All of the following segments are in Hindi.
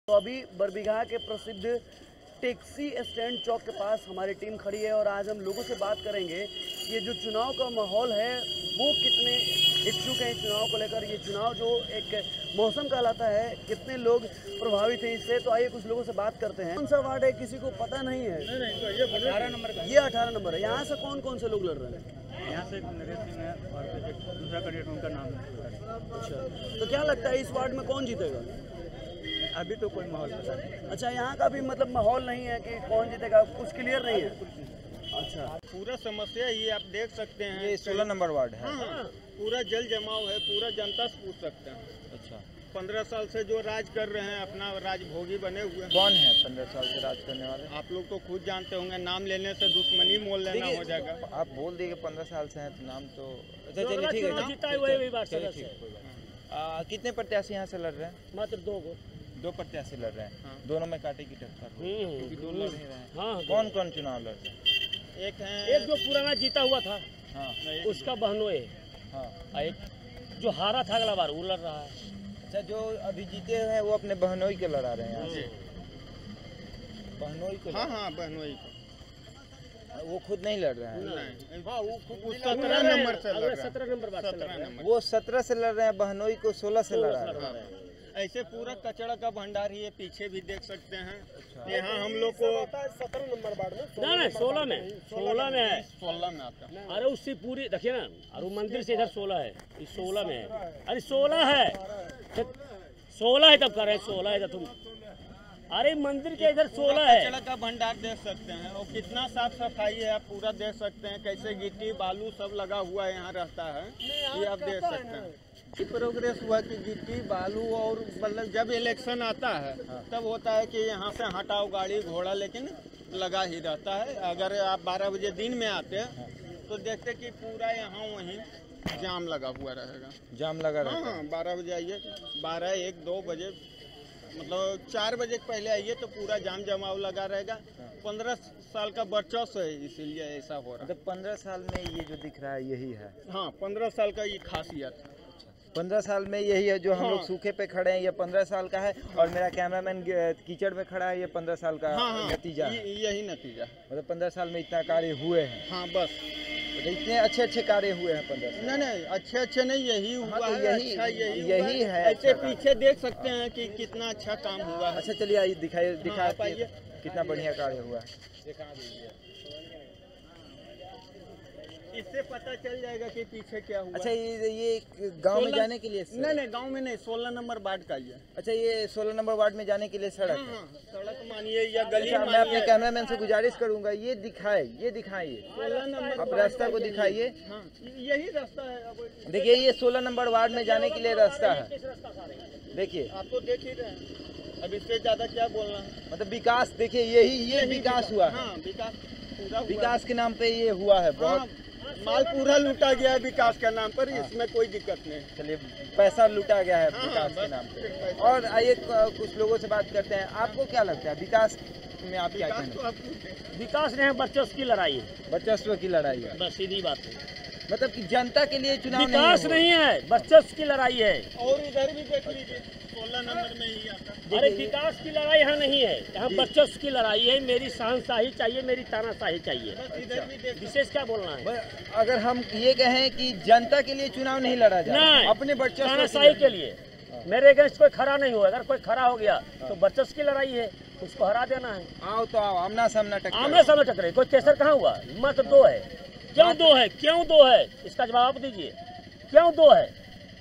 तो अभी बरबीघा के प्रसिद्ध टैक्सी स्टैंड चौक के पास हमारी टीम खड़ी है और आज हम लोगों से बात करेंगे ये जो चुनाव का माहौल है वो कितने इच्छुक हैं चुनाव को लेकर। ये चुनाव जो एक मौसम कहलाता है, कितने लोग प्रभावित हैं इससे। तो आइए कुछ लोगों से बात करते हैं। कौन सा वार्ड है किसी को पता नहीं है? नहीं, तो ये 18 नंबर का। ये 18 नंबर है। यहाँ से कौन कौन से लोग लड़ रहे हैं? यहाँ से नरेश सिंह है और दूसरा कैंडिडेट उनका नाम है। अच्छा, तो क्या लगता है इस वार्ड में कौन जीतेगा? अभी तो कोई माहौल पता नहीं। अच्छा, यहाँ का भी मतलब माहौल नहीं है कि कौन जीतेगा, कुछ क्लियर नहीं है। अच्छा, पूरा समस्या ये आप देख सकते हैं। ये 16 नंबर वार्ड है। हाँ, पूरा जल जमाव है, पूरा जनता से पूछ सकते हैं। अच्छा, 15 साल से जो राज कर रहे हैं, अपना राजभोगी बने हुए हैं। कौन है 15 साल से राज करने वाले? आप लोग तो खुद जानते होंगे, नाम लेने से दुश्मनी मोल लेना हो जाएगा। आप बोल दिए कि 15 साल से हैं तो नाम तो अच्छा चलिए ठीक है। कितने प्रत्याशी यहाँ से लड़ रहे हैं? मात्र 2 प्रत्याशी लड़ रहे हैं। हाँ। दोनों में काटे की टक्कर, क्योंकि 2 लड़ नहीं रहे हैं। हाँ, कौन कौन चुनाव लड़ रहे हैं? एक जो पुराना जीता हुआ था हाँ उसका बहनोई, हाँ। और एक जो हारा था अगला बार वो लड़ रहा है। अच्छा, जो अभी जीते हुए हैं वो अपने बहनोई के लड़ा रहे हैं यहाँ से। बहनोई को हाँ हाँ, बहनोई को। वो खुद नहीं लड़ रहे हैं। नहीं, हाँ, वो 17 नंबर से लड़ रहे हैं। 17 नंबर बात 17 नंबर। वो 17 से लड़ रहे हैं, बहनोई को 16 से लड़ा रहे हैं। ऐसे पूरा कचरा का भंडार ही है, पीछे भी देख सकते हैं। यहाँ हम लोग को 17 नंबर वार्ड में नहीं 16 में है 16 में आता है। अरे उससे पूरी देखिए ना, और वो मंदिर से इधर 16 है, इस 16 में है। अरे 16 है, 16 है तब कर रहे हैं 16 है तुम। अरे मंदिर के इधर 16 है। कचरा का भंडार देख सकते हैं और कितना साफ सफाई है, आप पूरा देख सकते हैं। कैसे गिट्टी बालू सब लगा हुआ है यहाँ रहता है, ये आप देख सकते हैं। प्रोग्रेस हुआ कि गिट्टी बालू और मतलब जब इलेक्शन आता है तब होता है कि यहाँ से हटाओ गाड़ी घोड़ा, लेकिन लगा ही रहता है। अगर आप 12 बजे दिन में आते हैं तो देखते कि पूरा यहाँ वहीं जाम लगा हुआ रहेगा। जाम लगा रहा हाँ, 12 बजे आइए, 12, 1, 2 बजे मतलब 4 बजे के पहले आइए तो पूरा जाम जमाव लगा रहेगा। 15 साल का वर्चस्व है, इसीलिए ऐसा हो रहा है। मतलब 15 साल में ये जो दिख रहा है यही है? हाँ, 15 साल का ये खासियत है। 15 साल में यही है जो हम लोग सूखे पे खड़े हैं, ये 15 साल का है। और मेरा कैमरामैन कीचड़ में खड़ा है, ये 15 साल का नतीजा है। यही नतीजा। मतलब 15 साल में इतना कार्य हुए हैं। हाँ, बस इतने अच्छे कार्य हुए हैं 15 साल। नहीं, अच्छे नहीं, यही हुआ तो है। यही अच्छा, यही है। ऐसे पीछे देख सकते हैं कि कितना अच्छा काम हुआ है। अच्छा चलिए आइए दिखाइए पाइए कितना बढ़िया कार्य हुआ है। इससे पता चल जाएगा कि पीछे क्या हुआ। अच्छा, ये गांव में जाने के लिए? नहीं, गांव में नहीं, 16 नंबर वार्ड का ही है। अच्छा, ये 16 नंबर वार्ड में जाने के लिए सड़क है। हाँ, सड़क मानिए या गली अच्छा, मैं अपने कैमरामैन से गुजारिश करूंगा ये दिखाइए 16 नंबर आप रास्ता को दिखाइए। हाँ, यही रास्ता है। अब देखिए, ये 16 नंबर वार्ड में जाने के लिए रास्ता है। देखिए, आपको देख ही रहे हैं, अब इससे ज्यादा क्या बोलना है। मतलब विकास, देखिए ये विकास हुआ है। हाँ, विकास पूरा विकास के नाम पे ये हुआ है। बहुत माल पूरा लूटा गया है विकास के नाम पर, इसमें कोई दिक्कत नहीं। चलिए, पैसा लूटा गया है हाँ, विकास के बस नाम पे। पैसा। और आइए कुछ लोगों से बात करते हैं। आपको क्या लगता है विकास में आप क्या विकास कहेंगे? तो आप विकास नहीं है, वर्चस्व की लड़ाई है, वर्चस्व की लड़ाई है। बस सीधी बात है। मतलब कि जनता के लिए चुनाव विकास नहीं है, वर्चस्व की लड़ाई है। और इधर भी देख लीजिए, 16 नंबर में ही आता है। अरे विकास की लड़ाई यहाँ नहीं है, यहाँ वर्चस्व की लड़ाई है। मेरी शहंशाही चाहिए, मेरी तानाशाही चाहिए। इधर भी देख विशेष क्या बोलना है? अगर हम ये कहें कि जनता के लिए चुनाव नहीं लड़ा जाए, नहीं, अपने वर्चस्व तानाशाही के लिए। मेरे अगेंस्ट कोई खड़ा नहीं हुआ, अगर कोई खड़ा हो गया तो वर्चस्व की लड़ाई है, उसको हरा देना है। आओ तो आओ, आमना सामना टक्कर। आमने सामने टकरे, कोई तेसर कहाँ हुआ? मत 2 है। क्यों 2 है? क्यों 2 है? इसका जवाब दीजिए। क्यों 2 है?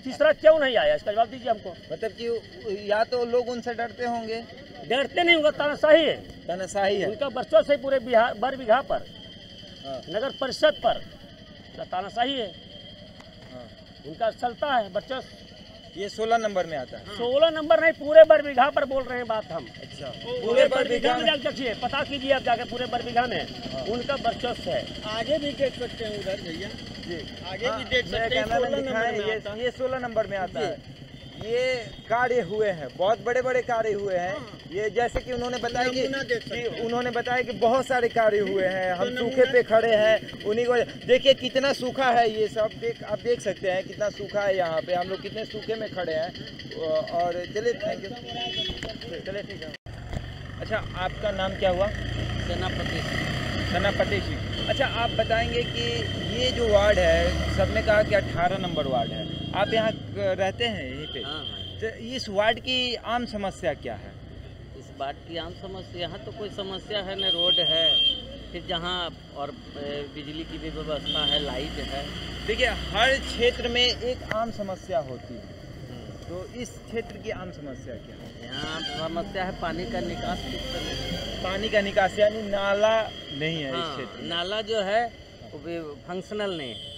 तीसरा क्यों नहीं आया? इसका जवाब दीजिए हमको। मतलब कि या तो लोग उनसे डरते होंगे। डरते नहीं होगा, तानाशाही है, तानाशाही है। उनका वर्चस्व है पूरे बिहार बरबीघा पर, नगर परिषद पर तानाशाही है। उनका चलता है वर्चस्व। ये 16 नंबर में आता है। 16 नंबर नहीं, पूरे बरबीघा पर बोल रहे हैं बात हम। अच्छा, पूरे बरबीघा में जाके देखिए, पता कीजिए आप जाके, पूरे बरबीघा में उनका वर्चस्व है। आगे भी देख सकते हैं उधर भैया जी, आगे भी देख सकते हैं। कैमरा में दिखाएं, ये 16 नंबर में आता है। ये कार्य हुए हैं, बहुत बड़े बड़े कार्य हुए हैं। ये जैसे कि उन्होंने बताया कि बहुत सारे कार्य हुए हैं। हम सूखे पे खड़े हैं, उन्हीं को देखिए कितना सूखा है ये सब। आप देख सकते हैं कितना सूखा है यहाँ पे, हम लोग कितने सूखे में खड़े हैं। और चलिए, थैंक यू, चलिए ठीक है। अच्छा, आपका नाम क्या हुआ? सेनापति सिंह। अच्छा, आप बताएंगे कि ये जो वार्ड है, सबने कहा कि 18 नंबर वार्ड है, आप यहाँ रहते हैं यहीं पे? हाँ। तो इस वार्ड की आम समस्या क्या है? इस वार्ड की आम समस्या, यहाँ तो कोई समस्या है न, रोड है, फिर जहाँ और बिजली की भी व्यवस्था है, लाइट है। देखिए, हर क्षेत्र में एक आम समस्या होती है, तो इस क्षेत्र की आम समस्या क्या है? यहाँ समस्या है पानी का निकास किस तरह। पानी का निकास यानी नाला नहीं है इस हाँ, क्षेत्र में। नाला जो है वो भी फंक्शनल नहीं है।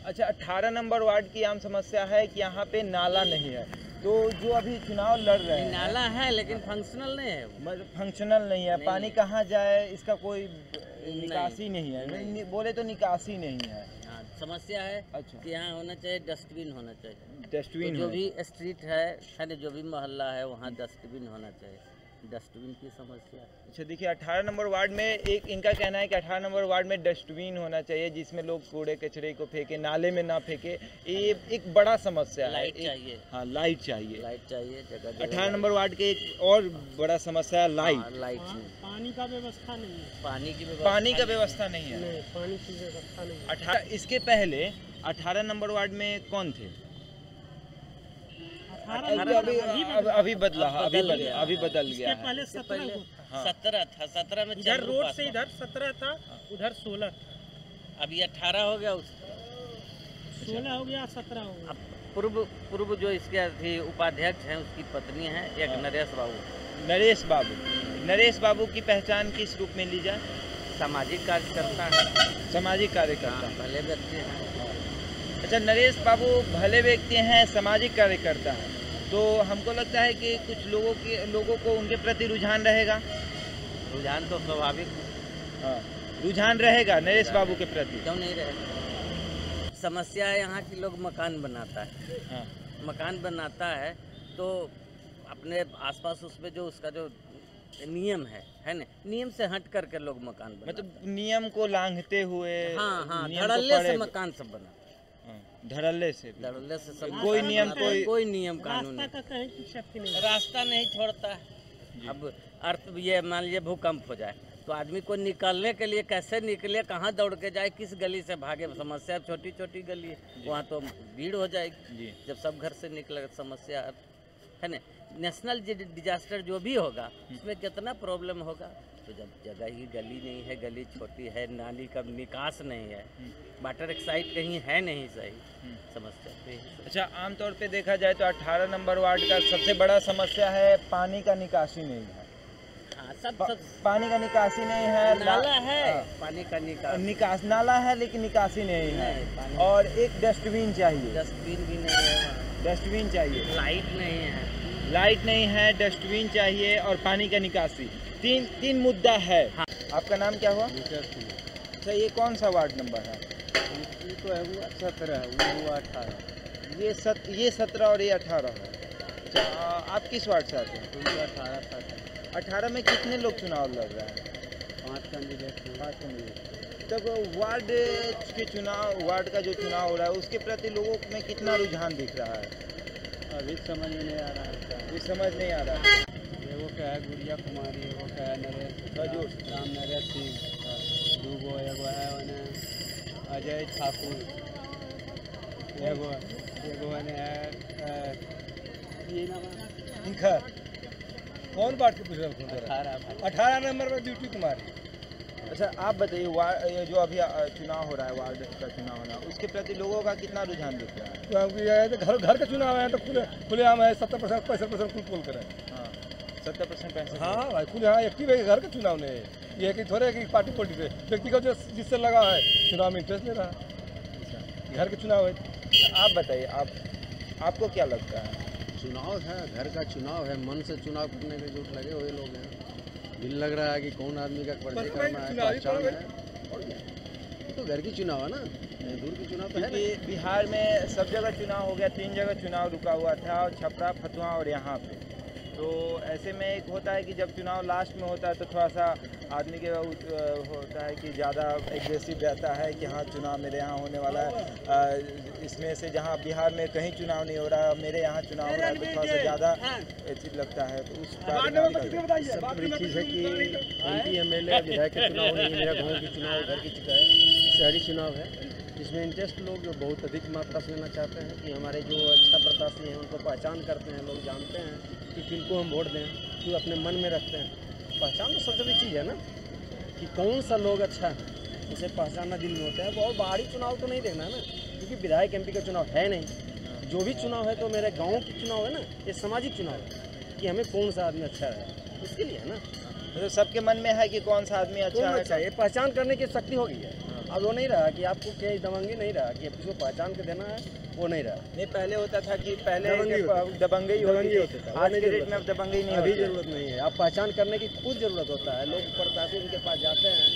अच्छा, 18 नंबर वार्ड की आम समस्या है कि यहाँ पे नाला नहीं है। तो जो अभी चुनाव लड़ रहे हैं, नाला है लेकिन फंक्शनल नहीं है, मतलब फंक्शनल नहीं है। पानी कहाँ जाए इसका कोई निकासी नहीं है, नहीं। बोले तो निकासी नहीं है। हाँ, समस्या है। अच्छा, कि यहाँ होना चाहिए डस्टबिन होना चाहिए। डस्टबिन तो जो भी स्ट्रीट है ना, जो भी मोहल्ला है वहाँ डस्टबिन होना चाहिए। डस्टबिन की समस्या। अच्छा, देखिए 18 नंबर वार्ड में एक इनका कहना है कि 18 नंबर वार्ड में डस्टबिन होना चाहिए जिसमें लोग कूड़े कचरे को फेंके, नाले में ना फेंके। ये एक बड़ा समस्या है। लाइट चाहिए। हाँ, लाइट चाहिए, लाइट चाहिए जगह। 18 नंबर वार्ड के एक और बड़ा समस्या है लाइट। लाइट पानी का व्यवस्था नहीं है। पानी की पानी का व्यवस्था नहीं है। नहीं, पानी की व्यवस्था नहीं है। 18 इसके पहले 18 नंबर वार्ड में कौन थे? अभी बदला, अभी बदल गया है। पहले 17 हाँ। 17 था, 17 में इधर रोड से इधर 17 था, उधर 16 था। अभी 18 हो गया, 16 हो गया, 17 हो गया। अब पूर्व जो इसके उपाध्यक्ष हैं उसकी पत्नी है एक नरेश बाबू। नरेश बाबू की पहचान किस रूप में ली जाए? सामाजिक कार्यकर्ता है। सामाजिक कार्यकर्ता। भले व्यक्ति हैं। अच्छा, नरेश बाबू भले व्यक्ति हैं, सामाजिक कार्यकर्ता हैं, तो हमको लगता है कि कुछ लोगों को उनके प्रति रुझान रहेगा। रुझान तो स्वाभाविक। हाँ, रुझान रहेगा नरेश बाबू के प्रति। क्यों नहीं रहेगा? समस्या है यहाँ की, लोग मकान बनाता है। हाँ। मकान बनाता है तो अपने आसपास उसमें जो उसका जो नियम है ना, नियम से हट करके लोग मकान बनाते, मतलब नियम को लांघते हुए। हाँ, धड़ल्ले से मकान सब बना। धड़ल्ले से सब कोई नियम कोई नियम कानून रास्ता का कहीं की शक्ति नहीं। रास्ता नहीं छोड़ता है। अब अर्थ ये मान लीजिए भूकंप हो जाए तो आदमी को निकलने के लिए कैसे निकले, कहाँ दौड़ के जाए, किस गली से भागे। समस्या छोटी छोटी गली है, वहाँ तो भीड़ हो जाएगी जब सब घर से निकले। समस्या है ना, नेशनल डिजास्टर जो भी होगा उसमें कितना प्रॉब्लम होगा। तो जब जगह ही गली नहीं है, गली छोटी है, नाली का निकास नहीं है, वाटर एक्साइड कहीं है नहीं सही, समस्या पे। अच्छा, आमतौर पे देखा जाए तो 18 नंबर वार्ड का सबसे बड़ा समस्या है पानी का निकासी नहीं है। हाँ, सब पानी का निकासी नहीं है। नाला है, पानी का निकास नाला है लेकिन निकासी नहीं है। और एक डस्टबिन चाहिए। डस्टबिन भी नहीं है। डस्टबिन चाहिए। लाइट नहीं है, डस्टबिन चाहिए और पानी का निकासी। तीन मुद्दा है। हाँ। आपका नाम क्या हुआ? अच्छा, ये कौन सा वार्ड नंबर है? ये तो है वो 17 है, वो 18। ये 17 और ये 18 है। अच्छा, आप किस वार्ड से आते हैं? 18 था। 18 में कितने लोग चुनाव लड़ रहे हैं? 5 कैंडिडेट। तब वार्ड का जो चुनाव हो रहा है उसके प्रति लोगों में कितना रुझान दिख रहा है? अभी समझ में नहीं आ रहा है। ये समझ नहीं आ रहा है। वो क्या है गुड़िया कुमारी, वो क्या है राम नरेश सिंह, दूगो एगो है उन्हें अजय ठाकुर, एगो है ये नाम है कौन वार्ड के पूछ रहे? 18 नंबर पर ड्यूटी कुमारी। अच्छा, आप बताइए, ये जो अभी चुनाव हो रहा है, वार्ड का चुनाव हो रहा है, उसके प्रति लोगों का कितना रुझान दिख रहा है? तो घर का चुनाव है तो खुलेआम है। 70% 65% कुल करें। हाँ, 70% पैसे। हाँ भाई, खुले हाँ एक्टिव है। घर का चुनाव नहीं है, ये है कि थोड़े कि पार्टी पे व्यक्ति का जो जिससे लगा है चुनाव में इंटरेस्ट ले रहा है। घर के चुनाव है। आप बताइए, आपको क्या लगता है? चुनाव है, घर का चुनाव है, मन से चुनाव करने के जो लगे हुए लोग हैं। दिल लग रहा है कि कौन आदमी का परिचय करना है, पहचान है, और ये तो घर की चुनाव है ना। दूर के चुनाव तो है क्योंकि नहीं। बिहार में सब जगह चुनाव हो गया, 3 जगह चुनाव रुका हुआ था, और छपरा, फतुहा और यहाँ पे। तो ऐसे में एक होता है कि जब चुनाव लास्ट में होता है तो थोड़ा सा आदमी के होता है कि ज़्यादा एग्रेसिव रहता है कि हाँ चुनाव मेरे यहाँ होने वाला है। इसमें से जहाँ बिहार में कहीं चुनाव नहीं हो रहा, मेरे यहाँ चुनाव हो रहा है, तो थोड़ा सा ज़्यादा चीज लगता है। तो उस सबसे बड़ी चीज़ है कि MP MLA विधायक के चुनाव नहीं, मेरा गाँव के चुनाव उधर की चुका है, शहरी चुनाव है। इसमें इंटरेस्ट लोग बहुत अधिक मात्रा से लेना चाहते हैं कि हमारे जो अच्छा प्रत्याशी हैं उनको पहचान करते हैं, लोग जानते हैं कि किनको हम वोट दें, क्यों अपने मन में रखते हैं। पहचान तो सबसे बड़ी चीज़ है ना, कि कौन सा लोग अच्छा है उसे पहचानना दिल में होता है। बहुत बाहरी चुनाव तो नहीं देखना है ना, क्योंकि विधायक MP का चुनाव है नहीं। जो भी चुनाव है तो मेरे गाँव की चुनाव है ना, ये सामाजिक चुनाव है कि हमें कौन सा आदमी अच्छा है, उसके लिए है ना। तो सबके मन में है कि कौन सा आदमी अच्छा है। चाहिए पहचान करने की शक्ति हो गई है। अब वो नहीं रहा कि आपको क्या दबंगी नहीं रहा कि किसी को पहचान के देना है, वो नहीं रहा। नहीं, पहले होता था कि पहले दबंगी दबंगई होती थी, आज के डेट में अब दबंगई नहीं अभी होती है। जरूरत नहीं है, अब पहचान करने की खुद जरूरत होता है। लोग प्रत्याशी उनके पास जाते हैं,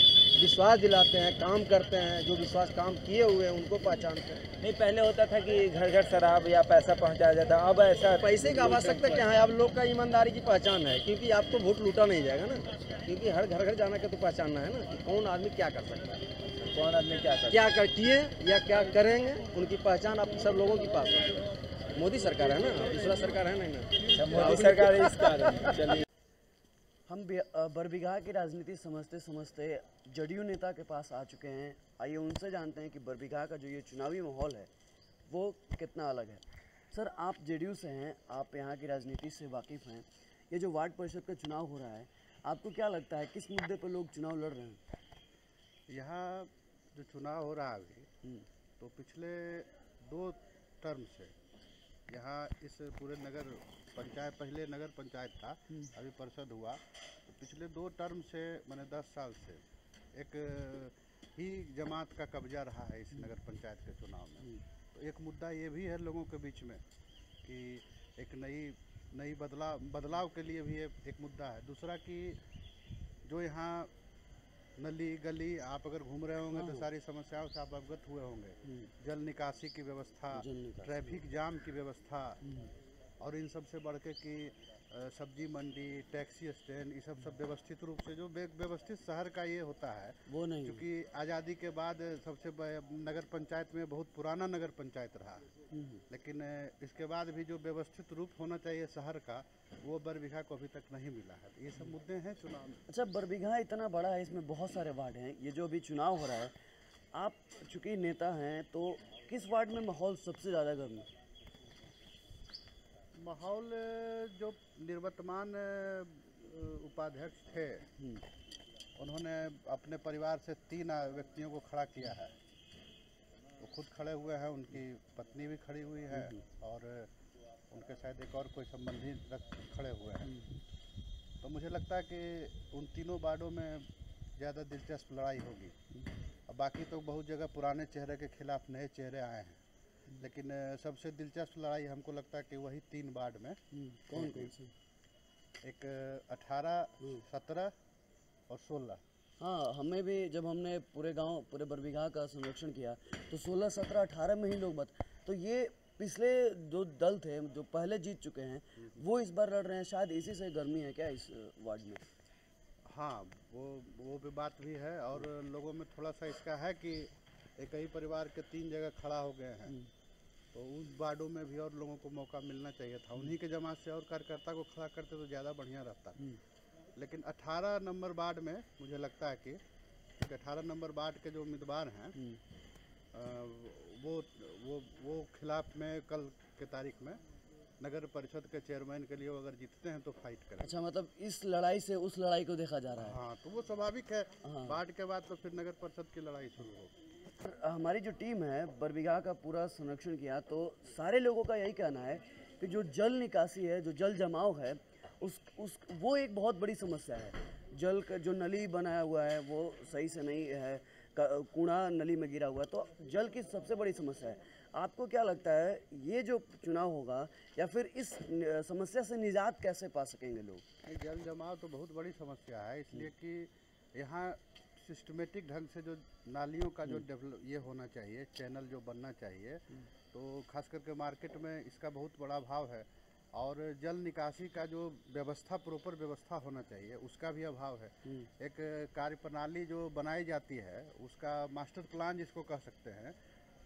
विश्वास दिलाते हैं, काम करते हैं, जो विश्वास काम किए हुए हैं उनको पहचानते हैं। नहीं, पहले होता था कि घर घर शराब या पैसा पहुंचाया जाता, अब ऐसा पैसे की आवश्यकता क्या है, अब लोग का ईमानदारी की पहचान है, क्योंकि आपको वोट लूटा नहीं जाएगा ना, क्योंकि हर घर घर जाना का तो पहचानना है ना कि कौन आदमी क्या कर सकता है, कौन आदमी क्या कर क्या किए या क्या करेंगे, उनकी पहचान आप सब लोगों की पास होती है। मोदी सरकार है ना, दूसरा सरकार है नहीं ना। मोदी सरकार है इस कारण। चलिए, हम बरबीघा की राजनीति समझते समझते जदयू नेता के पास आ चुके हैं। आइए उनसे जानते हैं कि बरबीघा का जो ये चुनावी माहौल है वो कितना अलग है। सर, आप जदयू से हैं, आप यहाँ की राजनीति से वाकिफ़ हैं। ये जो वार्ड परिषद का चुनाव हो रहा है, आपको क्या लगता है किस मुद्दे पर लोग चुनाव लड़ रहे हैं? यहाँ जो चुनाव हो रहा है अभी, तो पिछले 2 टर्म से यहाँ इस पूरे नगर पंचायत, पहले नगर पंचायत था, अभी परिषद हुआ, तो पिछले 2 टर्म से मैंने 10 साल से एक ही जमात का कब्जा रहा है इस नगर पंचायत के चुनाव में। तो एक मुद्दा ये भी है लोगों के बीच में कि एक नई बदलाव के लिए भी एक मुद्दा है। दूसरा कि जो यहाँ नली गली आप अगर घूम रहे होंगे तो सारी समस्याओं से आप अवगत हुए होंगे। जल निकासी की व्यवस्था, ट्रैफिक जाम की व्यवस्था, और इन सब से बढ़ के कि सब्जी मंडी, टैक्सी स्टैंड, ये सब व्यवस्थित रूप से जो व्यवस्थित शहर का ये होता है वो नहीं, क्योंकि आज़ादी के बाद सबसे नगर पंचायत में बहुत पुराना नगर पंचायत रहा है, लेकिन इसके बाद भी जो व्यवस्थित रूप होना चाहिए शहर का, वो बरबीघा को अभी तक नहीं मिला है। ये सब मुद्दे हैं चुनाव में। अच्छा, बरबीघा इतना बड़ा है, इसमें बहुत सारे वार्ड हैं। ये जो अभी चुनाव हो रहा है, आप चूँकि नेता हैं, तो किस वार्ड में माहौल सबसे ज़्यादा गर्म है? माहौल जो निर्वर्तमान उपाध्यक्ष थे, उन्होंने अपने परिवार से 3 व्यक्तियों को खड़ा किया है। वो खुद खड़े हुए हैं, उनकी पत्नी भी खड़ी हुई है, और उनके शायद एक और कोई संबंधी खड़े हुए हैं। तो मुझे लगता है कि उन तीनों वार्डों में ज़्यादा दिलचस्प लड़ाई होगी। और बाकी तो बहुत जगह पुराने चेहरे के खिलाफ नए चेहरे आए हैं, लेकिन सबसे दिलचस्प लड़ाई हमको लगता है कि वही 3 वार्ड में। कौन कौन से? एक 18, 17 और 16। हाँ, हमें भी जब हमने पूरे गांव, पूरे बरबीघा का संरक्षण किया तो 16, 17, 18 में ही लोग तो ये पिछले जो दल थे जो पहले जीत चुके हैं वो इस बार लड़ रहे हैं। शायद इसी से गर्मी है क्या इस वार्ड में? हाँ, वो भी बात भी है, और लोगों में थोड़ा सा इसका है कि एक ही परिवार के 3 जगह खड़ा हो गए हैं, तो उस वार्डों में भी और लोगों को मौका मिलना चाहिए था। उन्हीं के जमात से और कार्यकर्ता को खड़ा करते तो ज़्यादा बढ़िया रहता। लेकिन 18 नंबर वार्ड में मुझे लगता है कि 18 नंबर वार्ड के जो उम्मीदवार हैं, वो खिलाफ में कल के तारीख में नगर परिषद के चेयरमैन के लिए अगर जीतते हैं तो फाइट करें। अच्छा, मतलब इस लड़ाई से उस लड़ाई को देखा जा रहा है। हाँ, तो वो स्वाभाविक है। वार्ड के बाद तो फिर नगर परिषद की लड़ाई शुरू होगी। हमारी जो टीम है बरबीघा का पूरा संरक्षण किया, तो सारे लोगों का यही कहना है कि जो जल निकासी है, जो जल जमाव है, वो एक बहुत बड़ी समस्या है। जल का जो नली बनाया हुआ है वो सही से नहीं है, कूड़ा नली में गिरा हुआ है, तो जल की सबसे बड़ी समस्या है। आपको क्या लगता है ये जो चुनाव होगा या फिर इस समस्या से निजात कैसे पा सकेंगे लोग? जल जमाव तो बहुत बड़ी समस्या है, इसलिए कि यहाँ सिस्टमेटिक ढंग से जो नालियों का जो डेवलप ये होना चाहिए, चैनल जो बनना चाहिए, तो खास करके मार्केट में इसका बहुत बड़ा अभाव है। और जल निकासी का जो व्यवस्था, प्रॉपर व्यवस्था होना चाहिए, उसका भी अभाव है। एक कार्य प्रणाली जो बनाई जाती है, उसका मास्टर प्लान जिसको कह सकते हैं,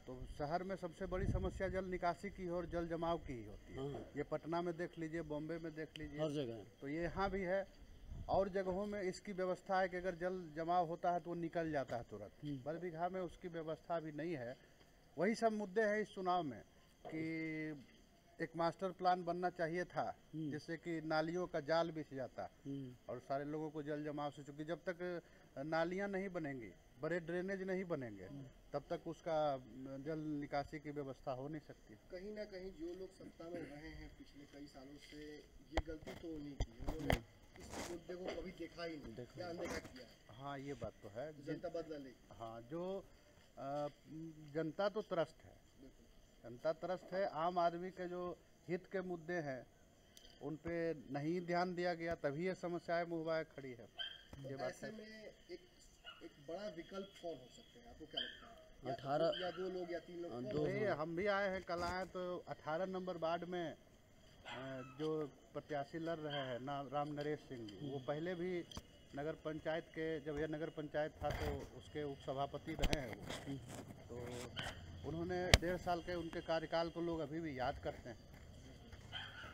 तो शहर में सबसे बड़ी समस्या जल निकासी की और जल जमाव की ही होती है। ये पटना में देख लीजिए, बॉम्बे में देख लीजिए, हर जगह। तो ये यहाँ भी है। और जगहों में इसकी व्यवस्था है कि अगर जल जमाव होता है तो वो निकल जाता है तुरंत। बरबीघा में उसकी व्यवस्था भी नहीं है। वही सब मुद्दे हैं इस चुनाव में कि एक मास्टर प्लान बनना चाहिए था, जिससे कि नालियों का जाल बिछ जाता और सारे लोगों को जल जमाव से, चूँकि जब तक नालियाँ नहीं बनेंगी, बड़े ड्रेनेज नहीं बनेंगे, तब तक उसका जल निकासी की व्यवस्था हो नहीं सकती। कहीं ना कहीं जो लोग सत्ता में रहे हैं पिछले कई सालों से, ये गलती तो उन्हीं की है, उन्होंने इस मुद्दे को कभी देखा ही नहीं, या अनदेखा किया। हाँ, ये बात तो है। जनता बदला ले। हाँ, जो जनता तो त्रस्त है, जनता त्रस्त है। आम आदमी के जो हित के मुद्दे हैं उन पे नहीं ध्यान दिया गया, तभी ये समस्याएं मुहवाए खड़ी है। ये बात ऐसे में एक बड़ा विकल्प कौन हो सकते हैं, आपको क्या लगता है? 18 या 2 लोग या 3 लोग? नहीं, हम भी आए हैं, कल आए तो 18 नंबर वार्ड में जो प्रत्याशी लड़ रहे हैं ना, राम नरेश सिंह जी, वो पहले भी नगर पंचायत के, जब यह नगर पंचायत था तो उसके उपसभापति रहे हैं वो। तो उन्होंने 1.5 साल के उनके कार्यकाल को लोग अभी भी याद करते हैं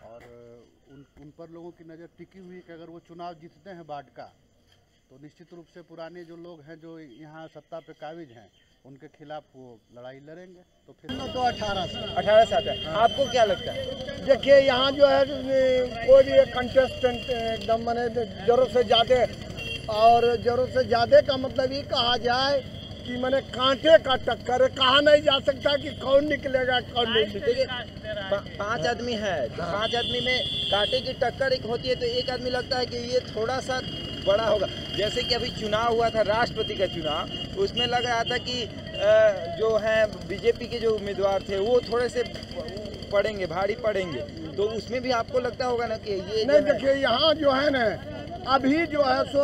और उन पर लोगों की नज़र टिकी हुई कि अगर वो चुनाव जीतते हैं वार्ड का, तो निश्चित रूप से पुराने जो लोग हैं जो यहाँ सत्ता पे काबिज हैं, उनके खिलाफ वो लड़ाई लड़ेंगे। तो फिर तो 18 साल है। आपको क्या लगता है? देखिए, यहाँ जो है कोई भी एक कंटेस्टेंट एकदम मैंने जरूरत से ज़्यादा, और जरूरत से ज़्यादा का मतलब ये कहा जाए कि मैंने कांटे का टक्कर है, कहा नहीं जा सकता कि कौन निकलेगा कौन नहीं निकलेगा। 5 आदमी है, तो 5 आदमी में कांटे की टक्कर एक होती है, तो एक आदमी लगता है कि ये थोड़ा सा बड़ा होगा। जैसे कि अभी चुनाव हुआ था, राष्ट्रपति का चुनाव, उसमें लग रहा था कि जो है बीजेपी के जो उम्मीदवार थे वो थोड़े से पड़ेंगे, भारी पड़ेंगे, तो उसमें भी आपको लगता होगा ना कि ये नहीं। देखिए, यहाँ जो है ना, अभी जो है सो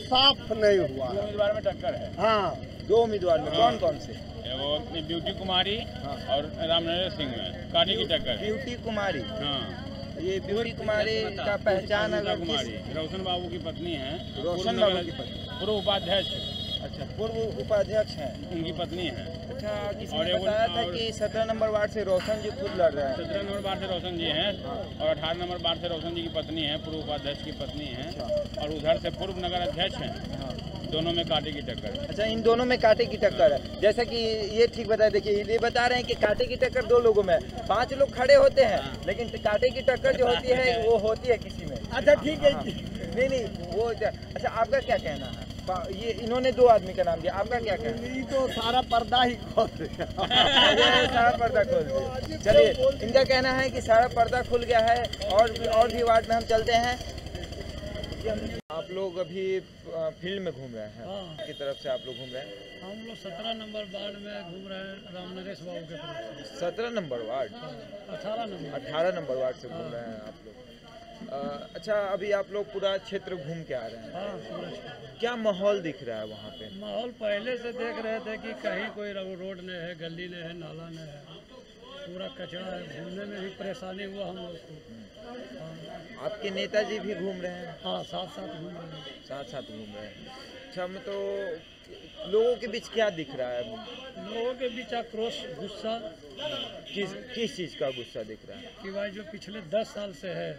साफ नहीं हुआ। 2 उम्मीदवार में टक्कर है। हाँ, 2 उम्मीदवार में कौन कौन से? वो ब्यूटी कुमारी और राम नरेश सिंह में कांटे की टक्कर। ब्यूटी कुमारी, हाँ, ये ब्यूटी कुमारी का पहचान अगर कुमारी रोशन बाबू की पत्नी है, रोशन बाबू की पत्नी, पूर्व उपाध्यक्ष। अच्छा, पूर्व उपाध्यक्ष हैं, उनकी पत्नी है। अच्छा, किसी ने बताया था कि 17 नंबर वार्ड से रोशन जी खुद लड़ रहे हैं। 17 नंबर वार्ड से रोशन जी हैं और 18 नंबर वार्ड से रोशन जी की पत्नी है, पूर्व उपाध्यक्ष की पत्नी है, और उधर से पूर्व नगर अध्यक्ष हैं। दोनों में कांटे की टक्कर। अच्छा, इन दोनों में कांटे की टक्कर है। जैसा कि ये ठीक बताया, देखिए ये बता रहे हैं कि कांटे की टक्कर 2 लोगों में, 5 लोग खड़े होते हैं, लेकिन कांटे की टक्कर जो होती है वो होती है किसी में। अच्छा ठीक है। नहीं वो, अच्छा आपका क्या कहना है? ये इन्होंने 2 आदमी का नाम दिया, आपका क्या कहना है? ये तो सारा पर्दा ही खोल दिया। सारा पर्दा खोल दिया। चलिए, इनका कहना है कि सारा पर्दा खुल गया है। और भी वार्ड में हम चलते हैं। आप लोग अभी फील्ड में घूम रहे हैं, की तरफ से आप लोग घूम रहे हैं? हम लोग 17 नंबर वार्ड में घूम रहे हैं, राम नरेश बाबू के तरफ से। 17 नंबर वार्ड? 18 नंबर वार्ड से घूम रहे हैं आप लोग। अच्छा, अभी आप लोग पूरा क्षेत्र घूम के आ रहे हैं। हाँ, क्या माहौल दिख रहा है वहाँ पे? माहौल पहले से देख रहे थे कि कहीं कोई रोड नहीं है, गली नहीं है, नाला नहीं है, पूरा कचरा है, घूमने में भी परेशानी हुआ हम लोग को। आपके नेताजी भी घूम रहे हैं? हाँ, साथ साथ घूम रहे हैं। साथ साथ घूम रहे हैं। अच्छा, मैं तो लोगों के बीच क्या दिख रहा है? लोगों के बीच आक्रोश, गुस्सा। किस चीज़ का गुस्सा दिख रहा है? कि भाई जो पिछले 10 साल से है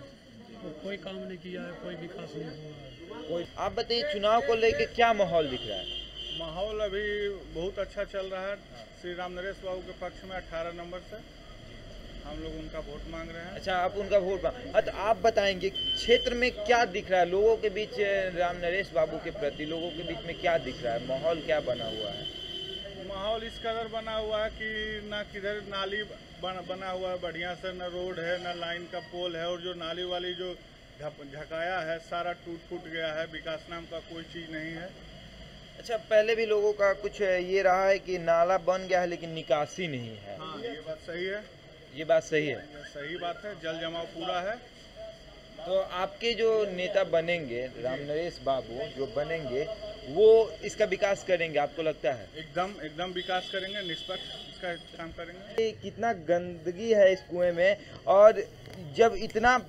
वो कोई काम नहीं किया है, कोई विकास नहीं हुआ है। कोई आप बताइए, चुनाव को लेके क्या माहौल दिख रहा है? माहौल अभी बहुत अच्छा चल रहा है। श्री राम नरेश बाबू के पक्ष में 18 नंबर से हम लोग उनका वोट मांग रहे हैं। अच्छा, आप उनका वोट तो आप बताएंगे क्षेत्र में क्या दिख रहा है लोगों के बीच? राम नरेश बाबू के प्रति लोगों के बीच में क्या दिख रहा है? माहौल क्या बना हुआ है? माहौल इस कदर बना हुआ है कि ना किधर नाली बना हुआ है बढ़िया से, न रोड है, न लाइन का पोल है, और जो नाली वाली जो झकाया है सारा टूट फूट गया है। विकास नाम का कोई चीज़ नहीं है। अच्छा, पहले भी लोगों का कुछ ये रहा है कि नाला बन गया है लेकिन निकासी नहीं है। हाँ, ये बात सही है। ये बात सही है? सही बात है, जल जमाव पूरा है। तो आपके जो नेता बनेंगे, राम नरेश बाबू जो बनेंगे, वो इसका विकास करेंगे, आपको लगता है? एकदम विकास करेंगे, निष्पक्ष इसका काम करेंगे। कितना गंदगी है इस कुएं में, और जब इतना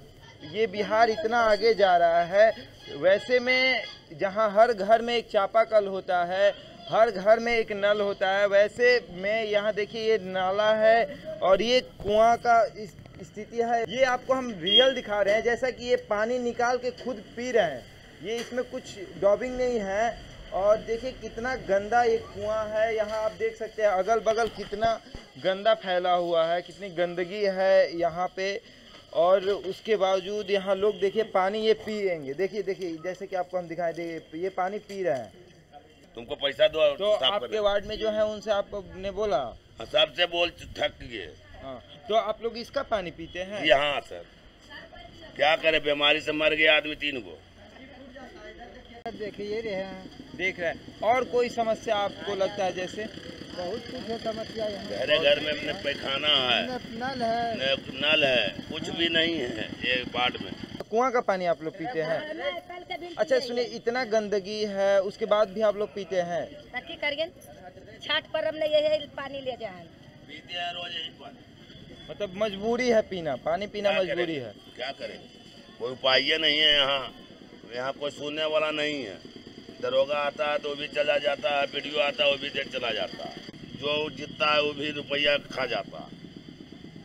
ये बिहार इतना आगे जा रहा है, वैसे में जहां हर घर में एक चापाकल होता है, हर घर में एक नल होता है, वैसे में यहाँ देखिए ये नाला है और ये कुआं का स्थिति है। ये आपको हम रियल दिखा रहे हैं, जैसा कि ये पानी निकाल के खुद पी रहे हैं, ये इसमें कुछ डॉबिंग नहीं है। और देखिए कितना गंदा ये कुआं है, यहाँ आप देख सकते हैं अगल बगल कितना गंदा फैला हुआ है, कितनी गंदगी है यहाँ पे। और उसके बावजूद यहाँ लोग देखिए पानी ये पिएंगे, देखिए जैसे कि आपको हम दिखाई दे, ये पानी पी रहे हैं। तुमको पैसा दो तो आपके वार्ड में जो है उनसे आपने बोला? सबसे बोल थक गए। हाँ, तो आप लोग इसका पानी पीते हैं? यहाँ सर क्या करे, बीमारी से मर गया आदमी 3 गो। देखिए देख रहे हैं। और कोई समस्या आपको लगता है? जैसे बहुत कुछ है समस्या यहाँ। मेरे घर में अपने पैखाना है, नल है, कुछ भी नहीं है ये वार्ड में। कुआं का पानी आप लोग पीते हैं? अच्छा सुनिए, इतना गंदगी है उसके बाद भी आप लोग पीते हैं? छठ पर्व में यही पानी ले जाए, पीते हैं रोज यही पानी। मतलब मजबूरी है पीना, पानी पीना मजबूरी है। क्या करें, कोई उपाय नहीं है यहाँ कोई सुनने वाला नहीं है। दरोगा आता है तो वो भी चला जाता है, वीडियो आता है वो भी देख चला जाता है, जो जीतता है वो भी रुपया खा जाता है।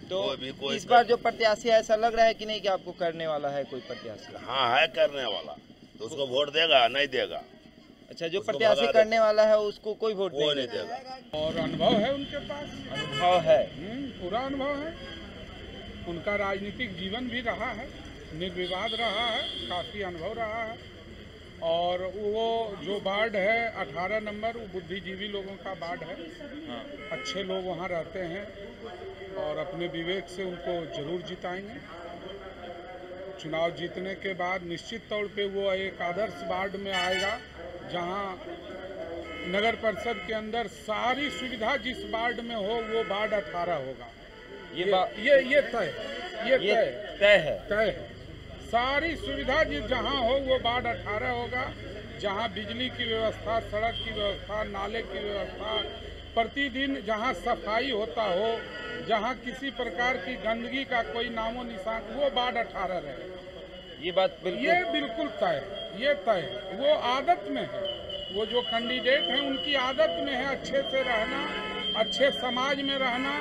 तो भी कोई इस बार जो प्रत्याशी है, ऐसा लग रहा है कि नहीं कि आपको करने वाला है कोई प्रत्याशी? हाँ है करने वाला, तो उसको वोट देगा नहीं देगा? अच्छा, जो प्रत्याशी करने वाला है उसको कोई वोट नहीं देगा। और अनुभव है उनके पास, अनुभव है, पूरा अनुभव है। उनका राजनीतिक जीवन भी रहा है, निर्विवाद रहा है, काफ़ी अनुभव रहा है। और वो जो वार्ड है 18 नंबर, वो बुद्धिजीवी लोगों का वार्ड है। अच्छे लोग वहाँ रहते हैं और अपने विवेक से उनको जरूर जिताएंगे। चुनाव जीतने के बाद निश्चित तौर पे वो एक आदर्श वार्ड में आएगा, जहाँ नगर परिषद के अंदर सारी सुविधा जिस वार्ड में हो वो वार्ड 18 होगा। ये तय है। सारी सुविधा जहाँ हो वो वार्ड 18 होगा, जहाँ बिजली की व्यवस्था, सड़क की व्यवस्था, नाले की व्यवस्था, प्रतिदिन जहाँ सफाई होता हो, जहाँ किसी प्रकार की गंदगी का कोई नामो निशान, वो वार्ड 18 रहे। ये बात बिल्कुल तय है। वो आदत में है, वो जो कैंडिडेट हैं उनकी आदत में है अच्छे से रहना, अच्छे समाज में रहना,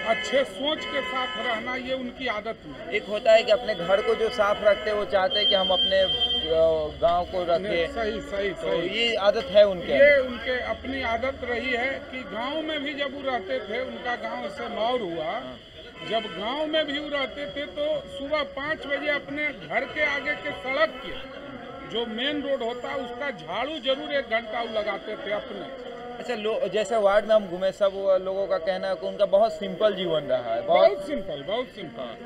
अच्छे सोच के साथ रहना, ये उनकी आदत में। एक होता है कि अपने घर को जो साफ रखते हैं वो चाहते हैं कि हम अपने गांव को रखें। सही तो ये आदत है उनके? ये उनके अपनी आदत रही है कि गांव में भी जब वो रहते थे, उनका गांव इससे मौर हुआ, जब गांव में भी वो रहते थे तो सुबह 5 बजे अपने घर के आगे के सड़क के जो मेन रोड होता है उसका झाड़ू जरूर 1 घंटा लगाते थे अपने। अच्छा, जैसे वार्ड में हम घूमे, सब लोगों का कहना है कि उनका बहुत सिंपल जीवन रहा है। बहुत सिंपल।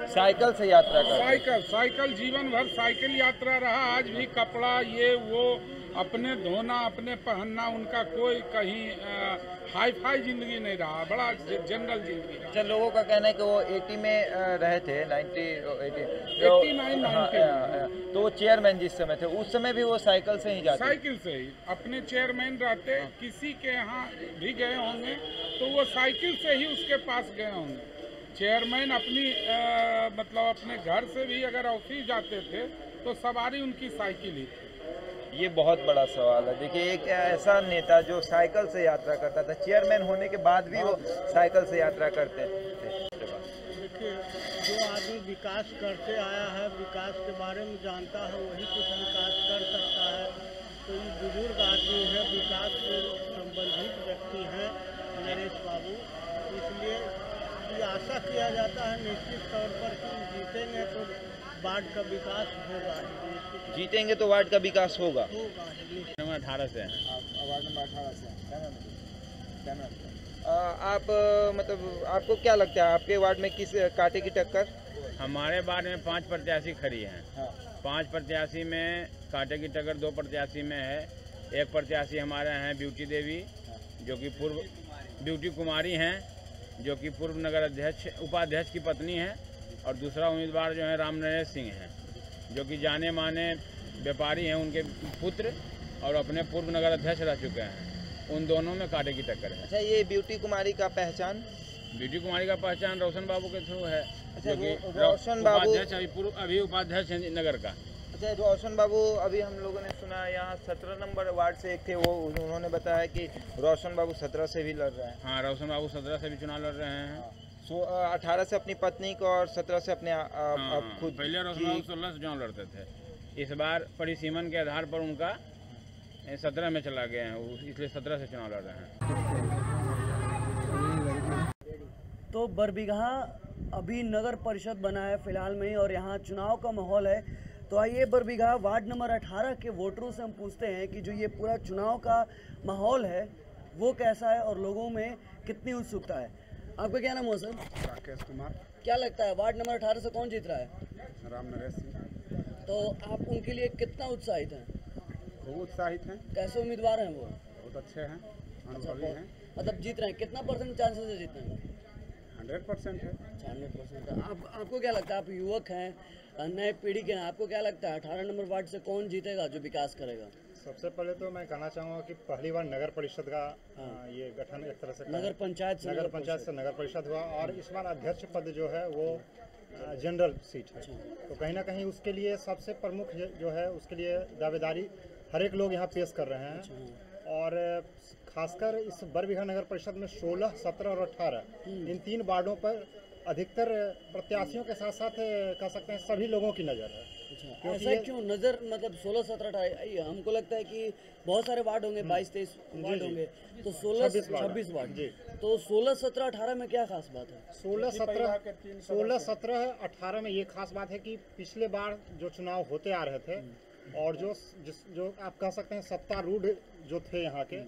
साइकिल से यात्रा करते? साइकिल जीवन भर साइकिल यात्रा रहा। आज भी कपड़ा ये वो अपने धोना, अपने पहनना, उनका कोई कहीं हाई फाई जिंदगी नहीं रहा, बड़ा जनरल जिंदगी रहा। अच्छा, लोगों का कहना है कि वो 80 में रहे थे, 89 तो वो चेयरमैन जिस समय थे उस समय भी वो साइकिल से ही जाते? साइकिल से ही अपने चेयरमैन रहते, किसी के यहाँ भी गए होंगे तो वो साइकिल से ही उसके पास गए होंगे। चेयरमैन अपनी मतलब अपने घर से भी अगर ऑफिस जाते थे तो सवारी उनकी साइकिल ही थी। ये बहुत बड़ा सवाल है। देखिए, एक ऐसा नेता जो साइकिल से यात्रा करता था, चेयरमैन होने के बाद भी वो साइकिल से यात्रा करते थे। देखिए, जो आदमी विकास करते आया है, विकास के बारे में जानता है, वही कुछ विकास कर सकता है। तो ये बुजुर्ग आदमी है, विकास से संबंधित व्यक्ति हैं नरेश बाबू, इसलिए ये आशा किया जाता है निश्चित तौर पर कि जीतेंगे तो वार्ड का विकास होगा। जीतेंगे तो वार्ड का विकास होगा। नंबर 18 से वार्ड नंबर 18 से आप मतलब आपको क्या लगता है, आपके वार्ड में किस कांटे की टक्कर? हमारे वार्ड में 5 प्रत्याशी खड़ी हैं। 5 प्रत्याशी में कांटे की टक्कर 2 प्रत्याशी में है। एक प्रत्याशी हमारे हैं ब्यूटी देवी, जो कि पूर्व ब्यूटी कुमारी हैं, जो कि पूर्व नगर उपाध्यक्ष की पत्नी हैं। और दूसरा उम्मीदवार जो है राम नरेश सिंह हैं, जो कि जाने माने व्यापारी हैं, उनके पुत्र। और अपने पूर्व नगर अध्यक्ष रह चुके हैं। उन दोनों में कांटे की टक्कर है। अच्छा, ये ब्यूटी कुमारी का पहचान? ब्यूटी कुमारी का पहचान रोशन बाबू के थ्रू है। अच्छा, रोशन बाबू अभी उपाध्यक्ष है नगर का। अच्छा, रोशन बाबू, अभी हम लोगों ने सुना यहाँ 17 नंबर वार्ड से एक थे, वो उन्होंने बताया कि रोशन बाबू 17 से भी लड़ रहे हैं। हाँ, रोशन बाबू 17 से भी चुनाव लड़ रहे हैं। 18 से अपनी पत्नी को और 17 से अपने खुद। पहले रोशन बाबू 16 से चुनाव लड़ते थे। इस बार परिसीमन के आधार पर उनका 17 में चला गए हैं, इसलिए 17 से चुनाव लड़ रहे हैं। तो बरबीघा अभी नगर परिषद बना है फिलहाल में ही, और यहाँ चुनाव का माहौल है। तो आइए बरबीघा वार्ड नंबर 18 के वोटरों से हम पूछते हैं कि जो ये पूरा चुनाव का माहौल है वो कैसा है और लोगों में कितनी उत्सुकता है। आपका क्या नाम है सर? राकेश कुमार। क्या लगता है वार्ड नंबर 18 से कौन जीत रहा है? राम नरेश सिंह। तो आप उनके लिए कितना उत्साहित हैं? खूब उत्साहित हैं। कैसे उम्मीदवार हैं वो? बहुत अच्छे हैं, अनुभवी हैं। मतलब जीत रहे हैं, कितना परसेंट चांसेस है जीतने में? 100% है। 100% है। आपको क्या लगता है, आप युवक हैं, नए पीढ़ी के हैं, आपको क्या लगता है 18 नंबर वार्ड से कौन जीतेगा जो विकास करेगा? सबसे पहले तो मैं कहना चाहूँगा कि पहली बार नगर परिषद का ये गठन एक तरह से नगर पंचायत से नगर परिषद हुआ, और इस बार अध्यक्ष पद जो है वो जनरल सीट है। तो कहीं ना कहीं उसके लिए सबसे प्रमुख जो है उसके लिए दावेदारी हर एक लोग यहाँ पेश कर रहे हैं। और खासकर इस बरबीघा नगर परिषद में 16, 17 और 18 इन 3 वार्डों पर अधिकतर प्रत्याशियों के साथ साथ कह सकते हैं सभी लोगों की नज़र है। ऐसा क्यों नज़र, मतलब 16, 17, 18? हमको लगता है कि बहुत सारे वार्ड होंगे, 22-23 वार्ड होंगे, तो 16, 26 वार्ड। तो 16, 17, 18 में क्या खास बात है? 16, 17, 18 में ये खास बात है कि पिछले बार जो चुनाव होते आ रहे थे और जो आप कह सकते हैं सत्तारूढ़ जो थे यहाँ के,